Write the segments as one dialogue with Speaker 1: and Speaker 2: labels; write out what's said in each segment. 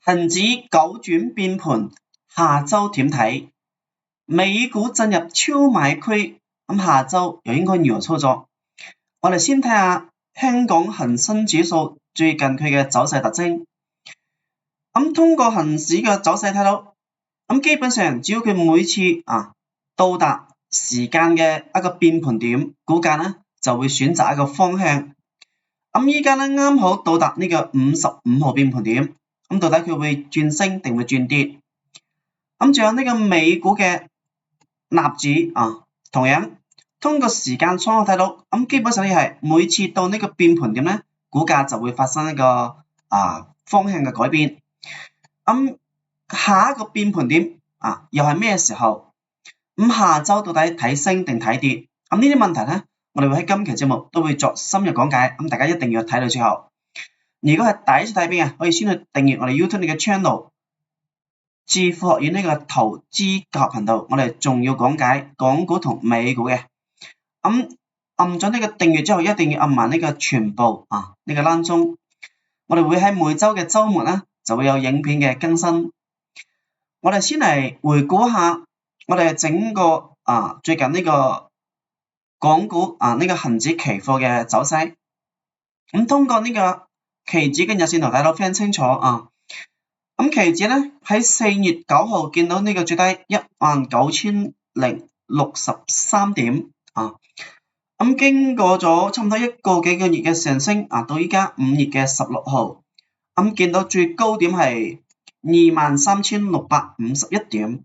Speaker 1: 恒指九轉變盤，下週點睇？美股進入超買區，咁下週又應該如何操作？我哋先睇下香港恒生指數最近佢嘅走勢特徵。咁通過恒指嘅走勢睇到，咁基本上只要佢每次到達時間嘅一個變盤點，股價咧就會選擇一個方向。咁依家咧啱好到達呢個55號變盤點，咁到底佢會轉升定會轉跌？咁仲有呢個美股嘅納指同樣通過時間倉睇到，咁基本上係每次到呢個變盤點咧，股價就會發生一個方向嘅改變。咁下一個變盤點又係咩時候？咁下週到底睇升定睇跌？咁呢啲問題咧，我哋會喺今期節目都會作深入講解，咁大家一定要睇到最後。如果係第一次睇片嘅，可以先去訂閱我哋 YouTube 呢個 channel 致富學院呢個投資教學頻道，我哋仲要講解港股同美股嘅。咁按咗呢個訂閱之後，一定要按埋呢個全部呢個鈴鐘。我哋會喺每週嘅週末咧就會有影片嘅更新。我哋先嚟回顧一下我哋整個最近呢個港股呢個恒指期貨嘅走勢。咁通過呢個期指嘅日線圖睇到非常清楚咁期指咧喺4月9號見到呢個最低19063點咁經過咗差唔多一個幾個月嘅上升到依家5月嘅16號，咁見到最高點係23651點。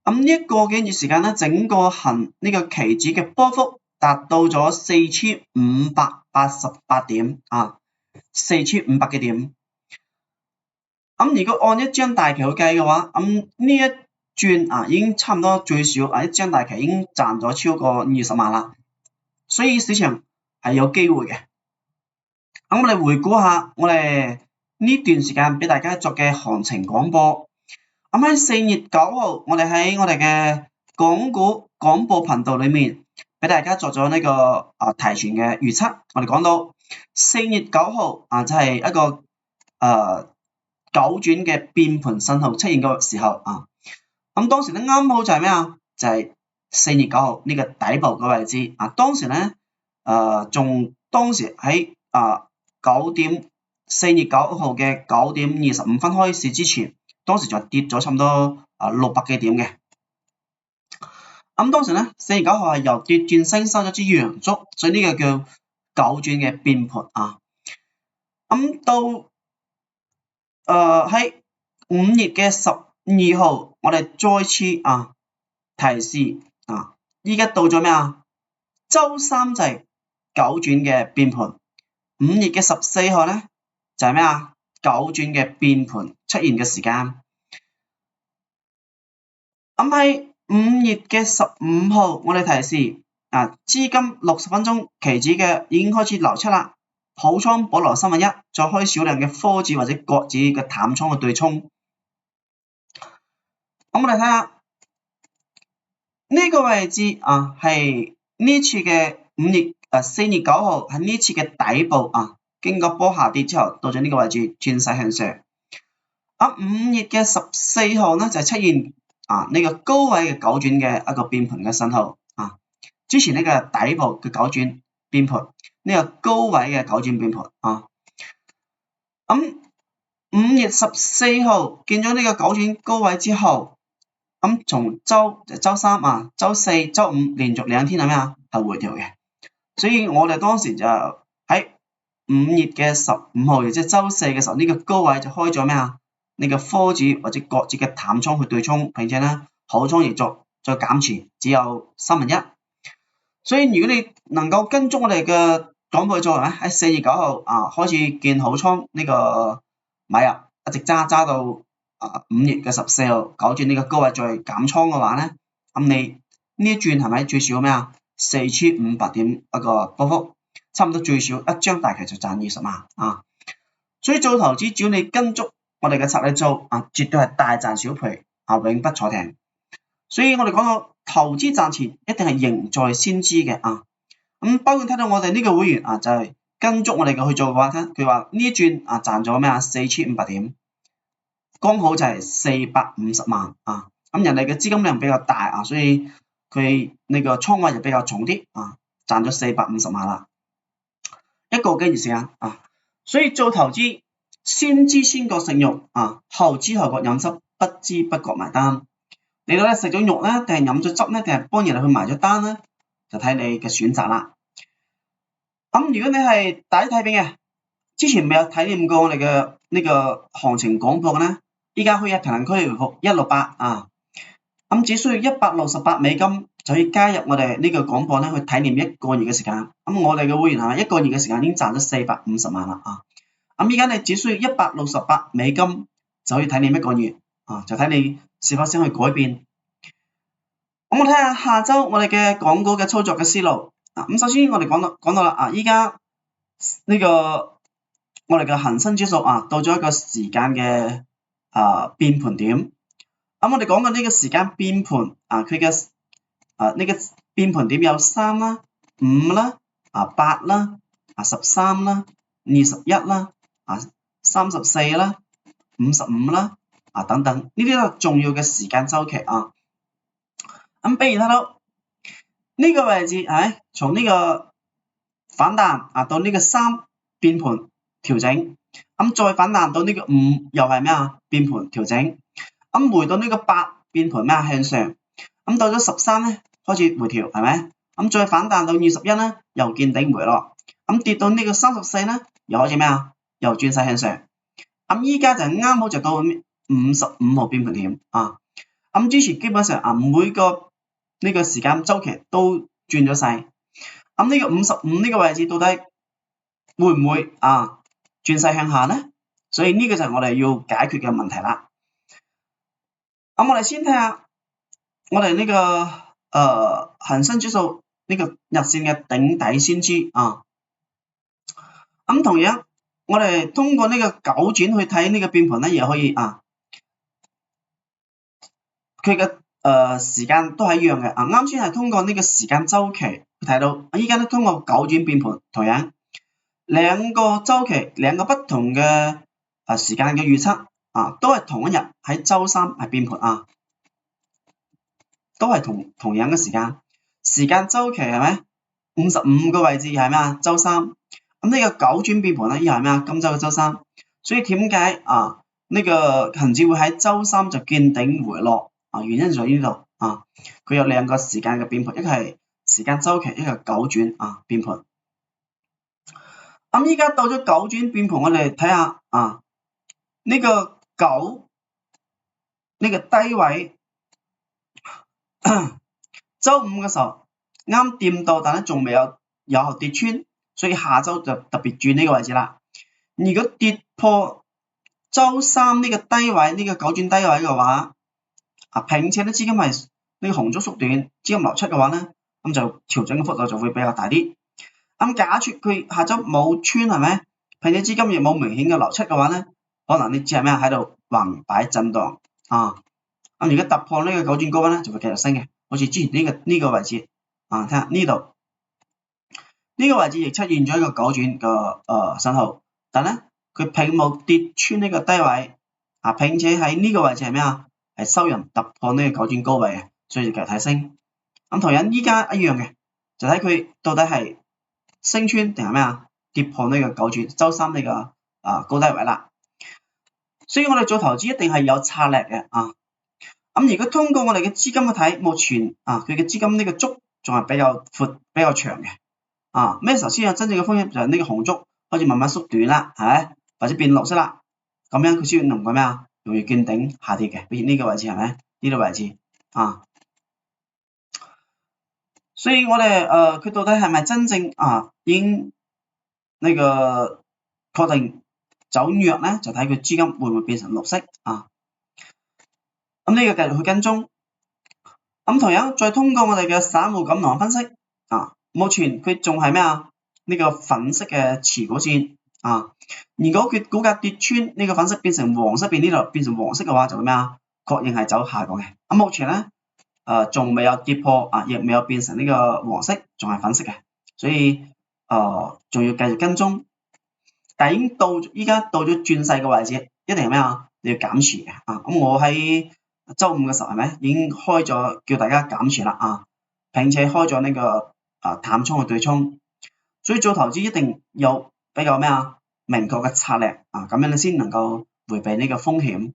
Speaker 1: 咁呢一個幾月時間咧，整個呢個期指嘅波幅達到咗4588點4500幾點。咁如果按一張大旗去計嘅話，咁呢一轉已經差唔多最少一張大旗已經賺咗超過20萬啦，所以市場係有機會嘅。咁我哋回顧下我哋呢段時間俾大家作嘅行情廣播。咁喺4月9號，我哋喺我哋嘅港股廣播頻道裏面俾大家作咗呢個提前嘅預測。我哋講到4月9號就係一個九轉嘅變盤信號出現嘅時候咁當時咧啱好就係咩就係4月9號呢個底部嘅位置當時咧當時喺4月9號嘅9點25分開市之前，當時就跌咗差唔多600幾點嘅。咁當時咧4月9號係由跌轉升收咗支陽燭，所以呢個叫九轉嘅變盤咁到喺5月嘅12號，我哋再次提示依家到咗咩周三就係九轉嘅變盤。5月嘅14號咧就係咩九轉嘅變盤出現嘅時間。咁喺5月嘅15號，我哋提示資金60分鐘期指嘅已經開始流出啦，好倉保留1/3，再開少量嘅科指或者國指嘅淡倉去對沖。咁我哋睇下呢個位置係呢次嘅4月9號係呢次嘅底部經過波下跌之後到咗呢個位置轉勢向上。5月嘅14號咧就係出現呢個高位嘅九轉嘅一個變盤嘅信號之前呢個底部嘅九轉變盤，呢個高位嘅九轉變盤咁5月14號見咗呢個九轉高位之後，咁從周三周四周五連續2天係咩係回調嘅，所以我哋當時就喺5月嘅15號，亦即係周四嘅時候，呢個高位就開咗咩呢個科指或者國指嘅淡倉去對沖，並且咧好倉亦作再減持，只有1/3。所以如果你能夠跟蹤我哋嘅廣播作為喺4月9號開始見好倉呢個買入，一直揸到5月嘅14號九轉呢個高位再減倉嘅話咧，咁你呢一轉係咪最少咩4500點一個波幅，差唔多最少一張大旗就賺20萬所以做投資只要你跟足我哋嘅策略做絕對係大賺小賠永不坐艇。所以我哋講到投資賺錢一定係贏在先知嘅咁包括睇到我哋呢個會員就係跟足我哋嘅去做嘅話，佢話呢一轉賺咗咩4500點。剛好就係450萬啊。咁人哋嘅資金量比較大啊，所以佢呢個倉位就比較重啲啊，賺咗450萬啦，一個幾月時間啊。所以做投資先知先覺食肉啊，後知後覺飲汁，不知不覺埋單。你到底食咗肉咧，定係飲咗汁咧，定係幫人哋去埋咗單咧，就睇你嘅選擇啦。咁如果你係第一睇片嘅，之前未有體驗過我哋嘅呢個行情廣播嘅咧，依家可以喺評論區回覆168啊。咁只需要$168就可以加入我哋呢個廣播咧，去體驗一個月嘅時間。咁我哋嘅會員係一個月嘅時間已經賺咗450萬啦啊！咁依家你只需要$168就可以體驗一個月啊，就睇你是否想去改變。咁我睇下下周我哋嘅港股嘅操作嘅思路啊。咁首先我哋講到啦啊，依家呢個我哋嘅恒生指數啊，到咗一個時間嘅變盤點。咁我哋講嘅呢個時間變盤啊，佢嘅呢個變盤點有3啦、5啦、8啦、13啦、21啦、34啦、55啦等等，呢啲都係重要嘅時間週期啊。咁比如睇到呢個位置係從呢個反彈到呢個3變盤調整，咁再反彈到呢個5又係咩啊？變盤調整。咁回到呢個8變盤咩向上，咁到咗13咧開始回調係咪？咁再反彈到21咧又見頂回落，咁跌到呢個34咧又開始咩啊？又轉勢向上。咁依家就啱好就到55號變盤點啊。咁之前基本上每個呢個時間週期都轉咗勢。咁呢個55呢個位置到底會唔會轉勢向下咧？所以呢個就係我哋要解決嘅問題啦。咁我哋先睇下我哋呢個恒生指數呢個日線嘅頂底先知啊。咁同樣我哋通過呢個九轉去睇呢個變盤咧，亦可以佢嘅時間都係一樣嘅啊。啱先係通過呢個時間週期睇到，依家咧通過九轉變盤，同樣兩個週期兩個不同嘅時間嘅預測都係同一日喺周三係變盤都係同樣嘅時間週期係咪？55個位置係咩啊？周三。咁呢個九轉變盤咧，又係咩啊？今周嘅周三。所以點解呢個恒指會喺周三就見頂回落原因就喺呢度佢有兩個時間嘅變盤，一個係時間週期，一個係九轉變盤。咁依家到咗九轉變盤，我哋睇下呢個9呢個低位，周五嘅時候啱掂到，但係仲未有效跌穿，所以下周就特別注意呢個位置啦。如果跌破周三呢個低位，呢個九轉低位嘅話，並且啲資金係呢個紅燭縮短，資金流出嘅話咧，咁就調整嘅幅度就會比較大啲。咁假設佢下周冇穿係咪？並且資金亦冇明顯嘅流出嘅話咧，可能你只係咩喺度橫擺震盪咁如果突破呢個九轉高溫咧，就會繼續升嘅，好似之前呢個位置睇下呢度呢個位置亦出現咗一個九轉嘅信號，但咧佢並冇跌穿呢個低位並且喺呢個位置係咩係收人突破呢個九轉高位嘅，所以就繼續睇升。咁同樣依家一樣嘅，就睇佢到底係升穿定係咩跌破呢個九轉周三呢個高低位啦。所以我哋做投資一定係有策略嘅咁如果通過我哋嘅資金去睇，目前佢嘅資金呢個燭仲係比較闊、比較長嘅咩時候先有真正嘅風險？就係呢個紅燭開始慢慢縮短啦，係咪？或者變綠色啦，咁樣佢先能夠咩容易見頂下跌嘅，比如呢個位置係咪？呢個位置所以我哋佢到底係咪真正已經呢個確定走弱咧？就睇佢資金會唔會變成綠色咁呢個繼續去跟蹤。咁同樣再通過我哋嘅散戶錦囊分析目前佢仲係咩呢個粉色嘅持股線如果佢股價跌穿呢個粉色變成黃色，呢度變成黃色嘅話，就會咩確認係走下降嘅。咁目前咧仲未有跌破亦未有變成呢個黃色，仲係粉色嘅，所以仲要繼續跟蹤。但係已經依家到咗轉勢嘅位置，一定係咩你要減持嘅啊。咁我喺週五嘅時候係咪已經開咗叫大家減持啦啊，並且開咗呢個淡倉嘅對沖，所以做投資一定有比較咩啊明確嘅策略啊，咁樣你先能夠迴避呢個風險。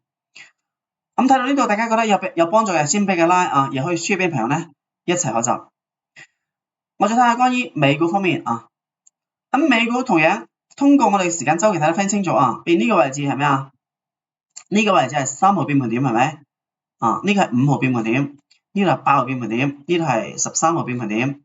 Speaker 1: 咁睇到呢度，大家覺得有幫助嘅，先俾個 like 啊，亦可以 share 俾朋友咧一齊學習。我再睇下關於美股方面啊，咁美股同樣通過我哋時間週期睇得非常清楚啊，變呢個位置係咩啊？呢個位置係3號變盤點係咪？啊，呢個係5號變盤點，呢度係8號變盤點，呢度係13號變盤點，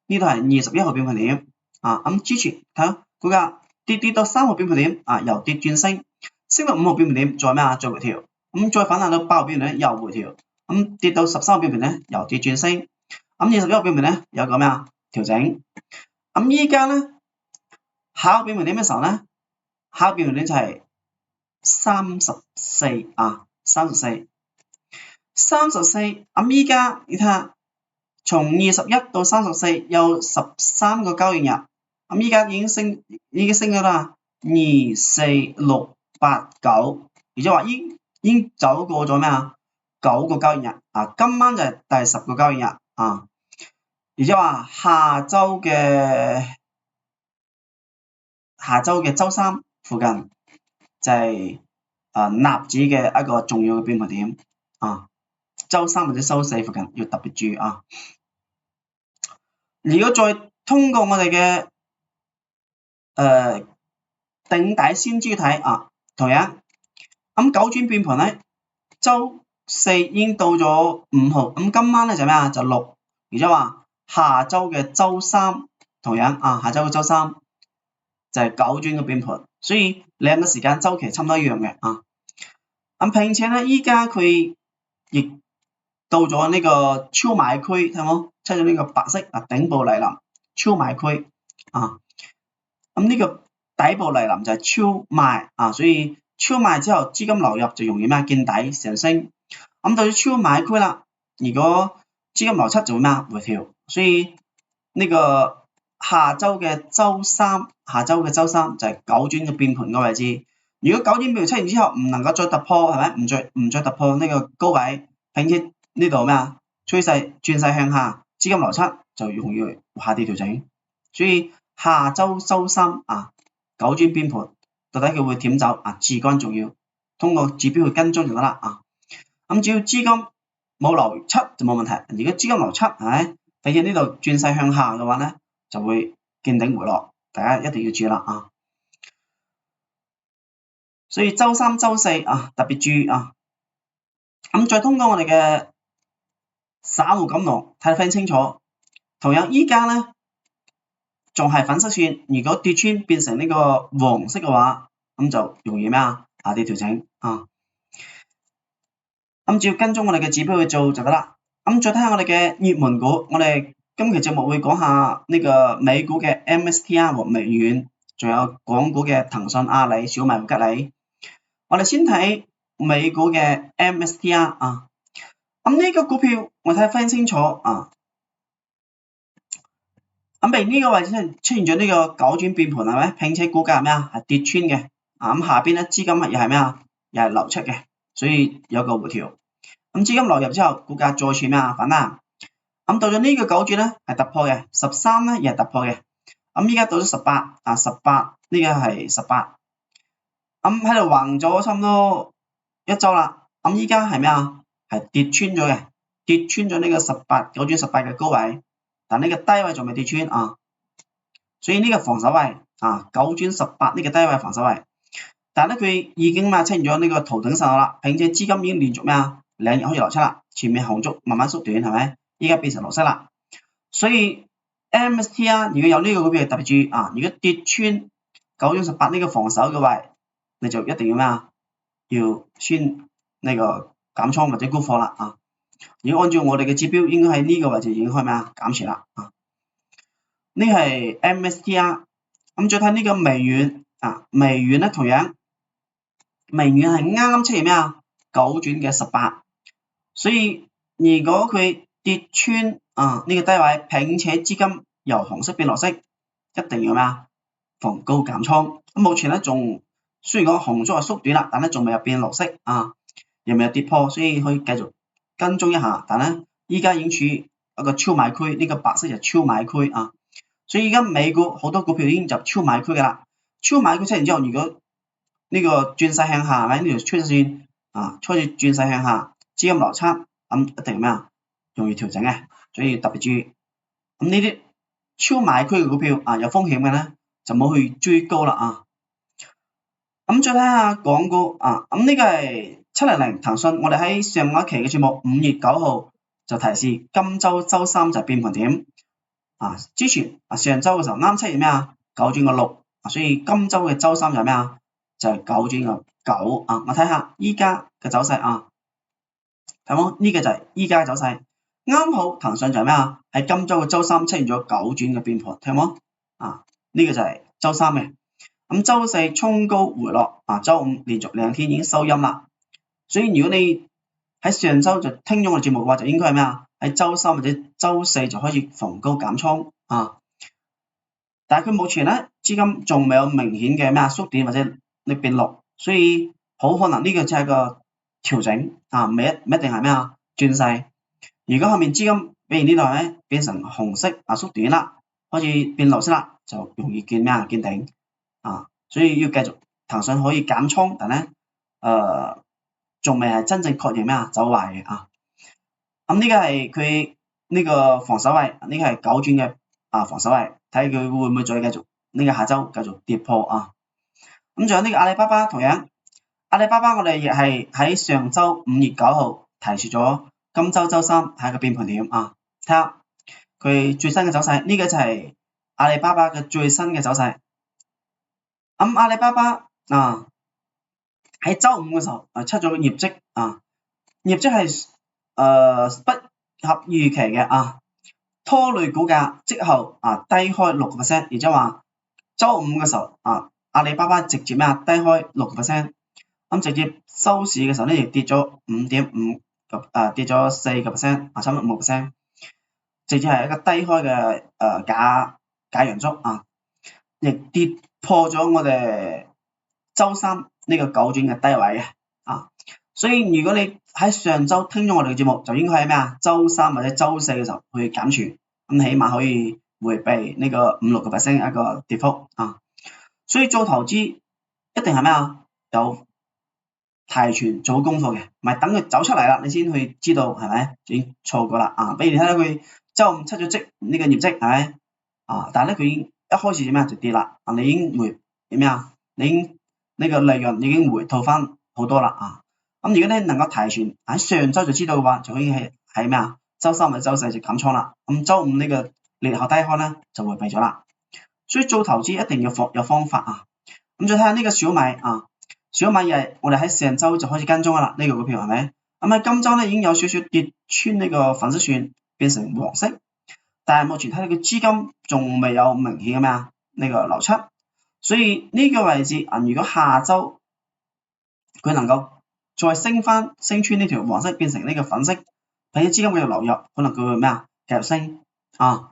Speaker 1: 呢度係21號變盤點啊。咁之前睇下股價跌到3號變盤點啊，由跌轉升，升到5號變盤點，再咩啊？再回調。咁再反彈到8號變盤點又回調，咁跌到13號變盤咧又跌轉升，咁21號變盤咧有個咩啊調整。咁依家咧下個變盤點嘅時候咧，下個變盤點就係34啊，34。咁依家你睇下，從21到34有13個交易日，咁依家已經升咗啦，2、4、6、8、9，而且話已經走過咗咩啊？9個交易日啊，今晚就係第10個交易日啊，而且話下週嘅週三附近就係納指嘅一個重要嘅變盤點啊。週三或者週四附近要特別注意啊！如果再通過我哋嘅頂底線珠睇啊，同樣咁9轉變盤咧，週四已經到咗5號，咁今晚咧就咩啊？就6，而且話下週嘅週三同樣啊，下週嘅週三就係9轉嘅變盤，所以兩個時間週期差唔多一樣嘅啊。咁並且咧，依家佢亦到咗呢個超買區，睇冇？出咗呢個白色啊頂部來臨超買區啊，咁呢個底部嚟臨就係超賣啊，所以超賣之後資金流入就容易咩見底上升。咁到咗超買區啦，如果資金流出就會咩回調，所以呢個下週嘅週三就係9轉嘅變盤嘅位置。如果9轉變盤出現之後唔能夠再突破，係咪？唔再突破呢個高位，並且呢度咩啊？趨勢轉勢向下，資金流出就容易下跌調整。所以下週週三啊9轉變盤，到底佢會點走啊？至關重要，通過指標去跟蹤就得啦啊。咁只要資金冇流出就冇問題。如果資金流出係咪？並且呢度轉勢向下嘅話咧，就會見頂回落，大家一定要注意啦啊。所以週三、週四啊特別注意啊。咁再通過我哋嘅散戶感龍睇得非常清楚，同樣依家咧仲係粉色線，如果跌穿變成呢個黃色嘅話，咁就容易咩啊？下跌調整啊。咁只要跟蹤我哋嘅指標去做就得啦。咁再睇下我哋嘅熱門股，我哋今期節目會講下呢個美股嘅 MSTR 和微軟，仲有港股嘅騰訊、阿里、小米和吉利。我哋先睇美股嘅 MSTR 啊。咁呢個股票我睇得非常清楚啊。咁被呢個位置出現咗呢個9轉變盤係咪？並且股價係咩啊？係跌穿嘅啊。咁下邊咧資金又係咩啊？又係流出嘅，所以有個回調。咁資金流入之後，股價再次咩啊？反彈。咁到咗呢個9轉咧係突破嘅，13咧亦係突破嘅。咁依家到咗18啊，18呢個係18。咁喺度橫咗差唔多1週啦。咁依家係咩啊？係跌穿咗嘅，跌穿咗呢個9轉18嘅高位。但呢個低位仲未跌穿啊，所以呢個防守位啊9轉18呢個低位防守位，但係咧佢已經出現咗呢個頭頂實落啦，並且資金已經連續咩啊2日可以流出啦，前面紅燭慢慢縮短係咪？依家變成綠色啦，所以 MSTR 如果有呢個股票特別注意啊，如果跌穿9轉18呢個防守嘅位，你就一定要咩啊？要先呢個減倉或者沽貨啦啊！如果按照我哋嘅指標，應該喺呢個位置已經開咩啊？減持啦啊！呢係 MSTR， 咁再睇呢個微軟啊，微軟咧同樣，微軟係啱啱出現咩啊？9轉嘅18，所以如果佢跌穿啊呢個低位，並且資金由紅色變綠色，一定要咩啊？逢高減倉。咁目前咧仲雖然講紅燭係縮短啦，但係仲未有變綠色啊，又未有跌破，所以可以繼續跟蹤一下。但係依家已經處於一個超買區，呢個白色就超買區啊。所以而家美股好多股票已經入超買區㗎啦。超買區出現之後，如果呢個轉勢向下，係咪呢條趨勢線啊開始轉勢向下，資金流出，咁一定咩啊？容易調整嘅，所以特別注意。咁呢啲超買區嘅股票啊有風險嘅咧，就唔好去追高啦啊。咁再睇下港股啊，咁呢個係700騰訊，我哋喺上一期嘅節目5月9號就提示今周周三就係變盤點啊。之前上周嘅時候啱出現咩啊？9轉個6啊，所以今周嘅周三就係咩啊？就係9轉個9啊。我睇下依家嘅走勢啊，睇冇？呢個就係依家嘅走勢，啱好騰訊就係咩啊？喺今周嘅周三出現咗9轉嘅變盤，睇冇？啊，呢個就係周三嘅。咁周四衝高回落啊，周五連續2天已經收陰啦。所以如果你喺上周就聽咗我節目嘅話，就應該係咩啊？喺周三或者周四就開始逢高減倉啊。但係佢目前咧資金仲未有明顯嘅咩啊縮短或者你變綠，所以好可能呢個只係一個調整啊，唔一定係咩啊轉勢。如果後面資金比如呢度咧變成紅色啊縮短啦，開始變綠色啦，就容易見咩啊見頂。啊，所以要繼續騰訊可以減倉，但咧仲未係真正確認咩啊走壞嘅啊。咁呢個係佢呢個防守位，呢個係9轉嘅防守位，睇佢會唔會再繼續呢個下周繼續跌破啊。咁仲有呢個阿里巴巴，同樣阿里巴巴我哋亦係喺上周5月9號提示咗今周周三係一個變盤點啊，睇下佢最新嘅走勢，呢個就係阿里巴巴嘅最新嘅走勢。咁阿里巴巴啊喺周五嘅時候出咗個業績啊，業績係不合預期嘅啊，拖累股價之後低開6%，亦即係話周五嘅時候阿里巴巴直接咩低開6%，咁直接收市嘅時候咧亦跌咗5.5跌咗4%差唔多5%，直接係一個低開嘅假陽燭啊，亦跌破咗我哋周三呢個9轉嘅低位嘅啊，所以如果你喺上周聽咗我哋嘅節目，就應該喺咩啊周三或者周四嘅時候去減存，咁起碼可以迴避呢個5-6% 一個跌幅啊。所以做投資一定係咩啊有提前做功課嘅，唔係等佢走出嚟啦你先去知道係咪已經錯過啦啊。比如你睇到佢周五出咗呢個業績係咪啊，但係咧佢已經一開始點咩就跌啦，你已經回點咩啊？你已經呢個利潤已經回吐翻好多啦啊！咁如果你能夠提前喺上周就知道嘅話，就可以喺咩啊？周三或者周四就減倉啦。咁周五呢個裂口低開咧就迴避咗啦。所以做投資一定要有方法啊！咁再睇下呢個小米啊，小米又係我哋喺上周就開始跟蹤啦，呢個股票係咪？咁喺今周咧已經有少少跌穿呢個粉絲線，變成黃色。但係目前睇到個資金仲未有明顯嘅咩啊？呢個流出，所以呢個位置如果下周佢能夠再升穿呢條黃色變成呢個粉色，並且資金繼續流入，可能佢會咩啊？繼續升啊！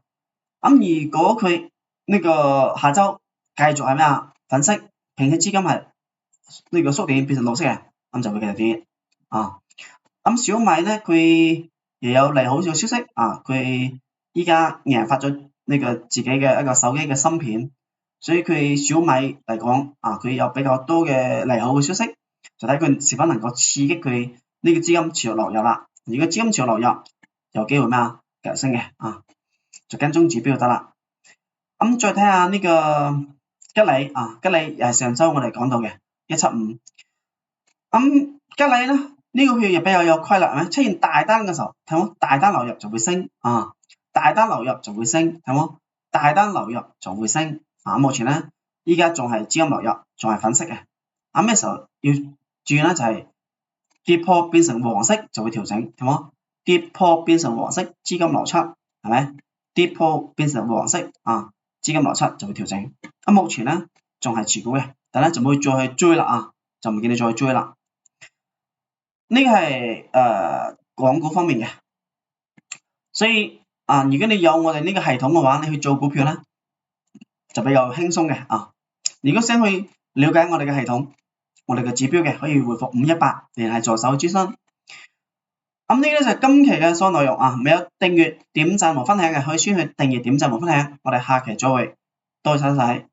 Speaker 1: 咁如果佢呢個下周繼續係咩啊？粉色，並且資金係呢個縮短變成綠色嘅，咁就會繼續跌啊！咁小米咧佢亦有利好嘅消息啊，佢依家研發咗呢個自己嘅一個手機嘅芯片，所以佢小米嚟講佢有比較多嘅利好嘅消息，就睇佢是否能夠刺激佢呢個資金持續流入啦。如果資金持續流入，有機會咩啊？繼續升嘅啊，就跟蹤指標就得啦。咁再睇下呢個吉利啊，吉利又係上周我哋講到嘅175。咁吉利咧呢個票亦比較有規律，係咪？出現大單嘅時候，睇冇？大單流入就會升啊，大單流入就會升，睇冇？大單流入就會升啊。目前咧依家仲係資金流入，仲係粉色嘅。咩時候要注意咧？就係跌破變成黃色就會調整，睇冇？跌破變成黃色，資金流出，係咪？跌破變成黃色資金流出就會調整。目前咧仲係持股嘅，但係咧就唔會再去追啦就唔建議再去追啦。呢個係港股方面嘅，所以如果你有我哋呢個系統嘅話，你去做股票咧就比較輕鬆嘅如果想去了解我哋嘅系統，我哋嘅指標嘅，可以回覆518聯繫助手諮詢。咁呢啲就係今期嘅所有內容啊，未有訂閱、點讚和分享嘅可以先去訂閱、點讚和分享。我哋下期再會，多謝晒。